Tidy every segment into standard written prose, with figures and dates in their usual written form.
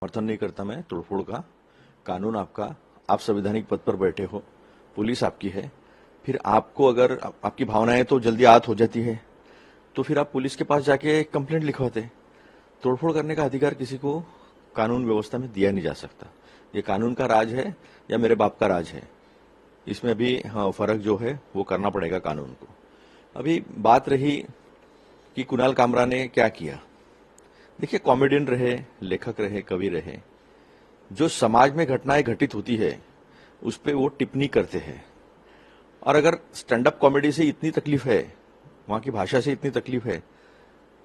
समर्थन नहीं करता मैं तोड़फोड़ का। कानून आपका, आप संवैधानिक पद पर बैठे हो, पुलिस आपकी है, फिर आपको अगर आपकी भावनाएं तो जल्दी आहत हो जाती है तो फिर आप पुलिस के पास जाके कंप्लेंट लिखवाते। तोड़फोड़ करने का अधिकार किसी को कानून व्यवस्था में दिया नहीं जा सकता। ये कानून का राज है या मेरे बाप का राज है, इसमें भी फर्क जो है वो करना पड़ेगा कानून को। अभी बात रही कि कुणाल कामरा ने क्या किया। देखिए, कॉमेडियन रहे, लेखक रहे, कवि रहे, जो समाज में घटनाएं घटित होती है उस पर वो टिप्पणी करते हैं। और अगर स्टैंड अप कॉमेडी से इतनी तकलीफ है, वहां की भाषा से इतनी तकलीफ है,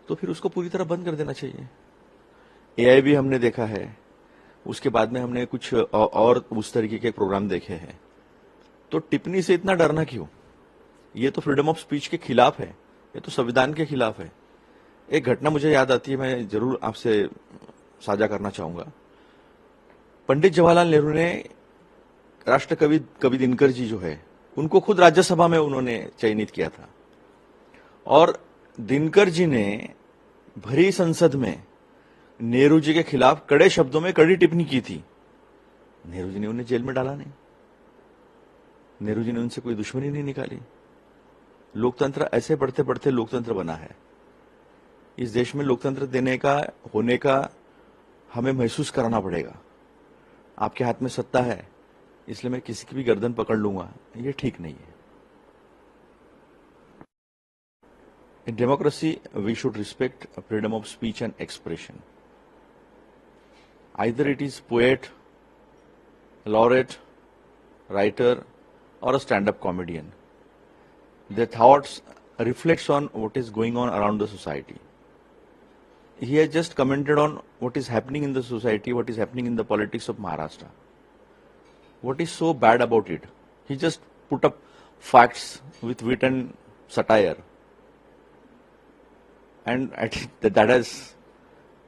तो फिर उसको पूरी तरह बंद कर देना चाहिए। एआई भी हमने देखा है, उसके बाद में हमने कुछ और उस तरीके के प्रोग्राम देखे हैं। तो टिप्पणी से इतना डरना क्यों? ये तो फ्रीडम ऑफ स्पीच के खिलाफ है, ये तो संविधान के खिलाफ है। एक घटना मुझे याद आती है, मैं जरूर आपसे साझा करना चाहूंगा। पंडित जवाहरलाल नेहरू ने राष्ट्र कवि दिनकर जी जो है, उनको खुद राज्यसभा में उन्होंने चयनित किया था। और दिनकर जी ने भरी संसद में नेहरू जी के खिलाफ कड़े शब्दों में कड़ी टिप्पणी की थी। नेहरू जी ने उन्हें जेल में डाला नहीं, नेहरू जी ने उनसे कोई दुश्मनी नहीं निकाली। लोकतंत्र ऐसे बढ़ते बढ़ते लोकतंत्र बना है। इस देश में लोकतंत्र देने का, होने का हमें महसूस कराना पड़ेगा। आपके हाथ में सत्ता है, इसलिए मैं किसी की भी गर्दन पकड़ लूंगा, ये ठीक नहीं है। In democracy, we should respect freedom of speech and expression. Either it is poet, laureate, writer, or a stand-up comedian. Their thoughts reflects on what is going on around the society. He has just commented on what is happening in the society, what is happening in the politics of Maharashtra. What is so bad about it? He just put up facts with wit and satire. And I think that has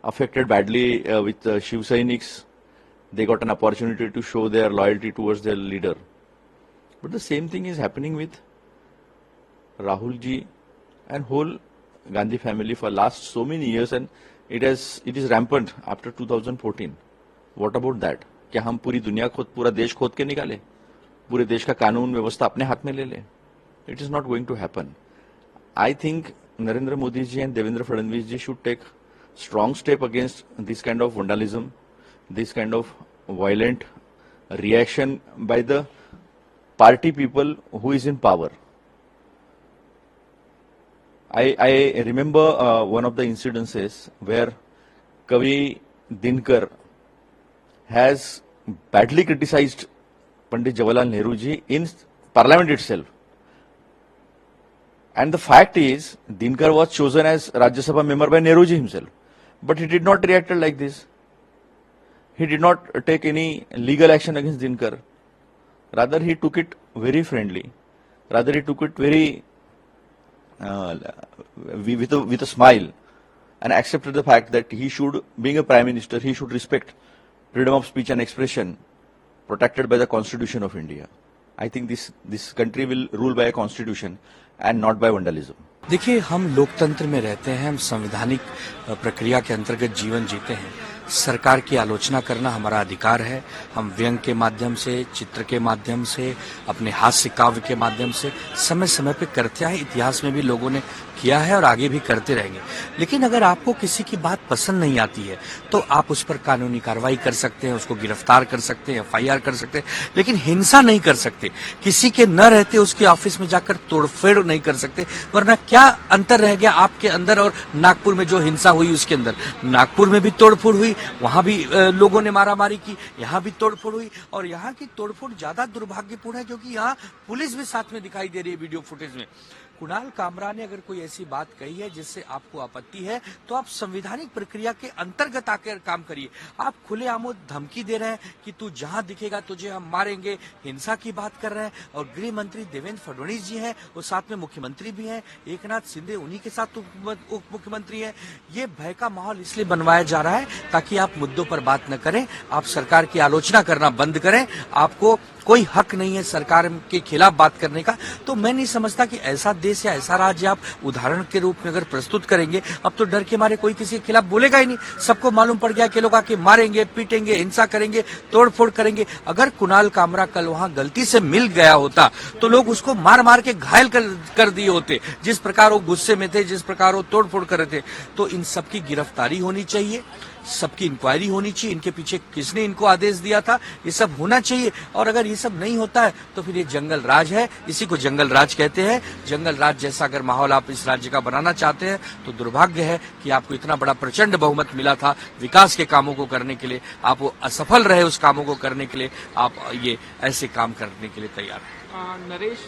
affected badly with Shiv Sainiks. They got an opportunity to show their loyalty towards their leader. But the same thing is happening with Rahul ji and whole Gandhi family for last so many years, and it is rampant after 2014. What about that? क्या हम पूरी दुनिया पूरा देश खोद के निकाले, पूरे देश का कानून व्यवस्था अपने हाथ में ले ले? It is not going to happen. I think Narendra Modi ji and Devendra Fadnavis ji should take strong step against this kind of vandalism, this kind of violent reaction by the party people who is in power. I remember one of the incidences where Kavi Dinkar has badly criticized Pandit Jawaharlal Nehru ji in Parliament itself. And the fact is, Dinkar was chosen as Rajya Sabha member by Nehru ji himself. But he did not react like this. He did not take any legal action against Dinkar. Rather, he took it very friendly. Rather, he took it very with a smile, and accepted the fact that he should, being a prime minister, he should respect freedom of speech and expression protected by the Constitution of India. I think this country will rule by a constitution and not by vandalism. देखिए, हम लोकतंत्र में रहते हैं, हम संवैधानिक प्रक्रिया के अंतर्गत जीवन जीते हैं। सरकार की आलोचना करना हमारा अधिकार है। हम व्यंग के माध्यम से, चित्र के माध्यम से, अपने हास्य काव्य के माध्यम से समय समय पे करते आए। इतिहास में भी लोगों ने किया है और आगे भी करते रहेंगे। लेकिन अगर आपको किसी की बात पसंद नहीं आती है तो आप उस पर कानूनी कार्रवाई कर सकते हैं, उसको गिरफ्तार कर सकते हैं, एफआईआर कर सकते हैं, लेकिन हिंसा नहीं कर सकते। किसी के न रहते उसके ऑफिस में जाकर तोड़फोड़ नहीं कर सकते। वरना क्या अंतर रह गया आपके अंदर और नागपुर में जो हिंसा हुई उसके अंदर? नागपुर में भी तोड़फोड़ हुई, वहां भी लोगों ने मारामारी की, यहाँ भी तोड़फोड़ हुई। और यहाँ की तोड़फोड़ ज्यादा दुर्भाग्यपूर्ण है क्योंकि यहाँ पुलिस भी साथ में दिखाई दे रही है वीडियो फुटेज में। कुणाल कामरा ने अगर कोई ऐसी बात कही है जिससे आपको आपत्ति है तो आप संवैधानिक प्रक्रिया के अंतर्गत आकर काम करिए। आप खुले आमोद धमकी दे रहे हैं कि तू जहां दिखेगा तुझे हम मारेंगे, हिंसा की बात कर रहे हैं। और गृह मंत्री देवेंद्र फडणवीस जी हैं, और साथ में मुख्यमंत्री भी हैं, एकनाथ शिंदे उन्हीं के साथ उप मुख्यमंत्री हैं। ये भय का माहौल इसलिए बनवाया जा रहा है ताकि आप मुद्दों पर बात न करें, आप सरकार की आलोचना करना बंद करें। आपको कोई हक नहीं है सरकार के खिलाफ बात करने का। तो मैं नहीं समझता कि ऐसा देश या ऐसा राज्य आप उदाहरण के रूप में अगर प्रस्तुत करेंगे, अब तो डर के मारे कोई किसी के खिलाफ बोलेगा ही नहीं। सबको मालूम पड़ गया कि लोग आके मारेंगे, पीटेंगे, हिंसा करेंगे, तोड़फोड़ करेंगे। अगर कुणाल कामरा कल वहां गलती से मिल गया होता तो लोग उसको मार मार के घायल कर दिए होते, जिस प्रकार वो गुस्से में थे, जिस प्रकार वो तोड़फोड़ कर रहे थे। तो इन सबकी गिरफ्तारी होनी चाहिए, सबकी इंक्वायरी होनी चाहिए, इनके पीछे किसने इनको आदेश दिया था, ये सब होना चाहिए। और अगर ये सब नहीं होता है तो फिर ये जंगल राज है, इसी को जंगल राज कहते हैं। जंगल राज जैसा अगर माहौल आप इस राज्य का बनाना चाहते हैं तो दुर्भाग्य है कि आपको इतना बड़ा प्रचंड बहुमत मिला था विकास के कामों को करने के लिए, आप वो असफल रहे उस कामों को करने के लिए, आप ये ऐसे काम करने के लिए तैयार हैं। नरेश,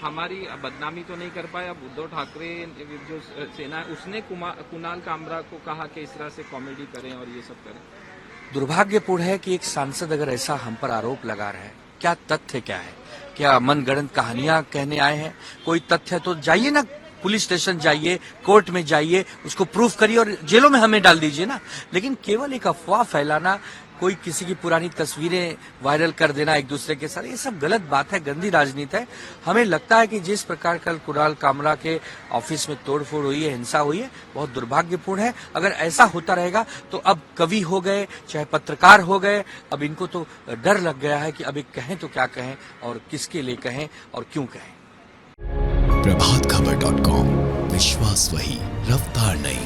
हमारी बदनामी तो नहीं कर पाए। अब उद्धव ठाकरे जो सेना है उसने कुणाल कामरा को कहा कि इस तरह से कॉमेडी करें और ये सब करें। दुर्भाग्यपूर्ण है कि एक सांसद अगर ऐसा हम पर आरोप लगा रहा है। क्या तथ्य क्या है? क्या मनगढ़ंत कहानियां कहने आए हैं? कोई तथ्य तो जाइए ना, पुलिस स्टेशन जाइए, कोर्ट में जाइए, उसको प्रूफ करिए और जेलों में हमें डाल दीजिए ना। लेकिन केवल एक अफवाह फैलाना, कोई किसी की पुरानी तस्वीरें वायरल कर देना एक दूसरे के साथ, ये सब गलत बात है, गंदी राजनीति है। हमें लगता है कि जिस प्रकार कल कुणाल कामरा के ऑफिस में तोड़फोड़ हुई है, हिंसा हुई है, बहुत दुर्भाग्यपूर्ण है। अगर ऐसा होता रहेगा तो अब कवि हो गए, चाहे पत्रकार हो गए, अब इनको तो डर लग गया है कि अब एक कहें तो क्या कहें और किसके लिए कहें और क्यों कहें। प्रभातखबर.com, विश्वास वही, रफ्तार नहीं।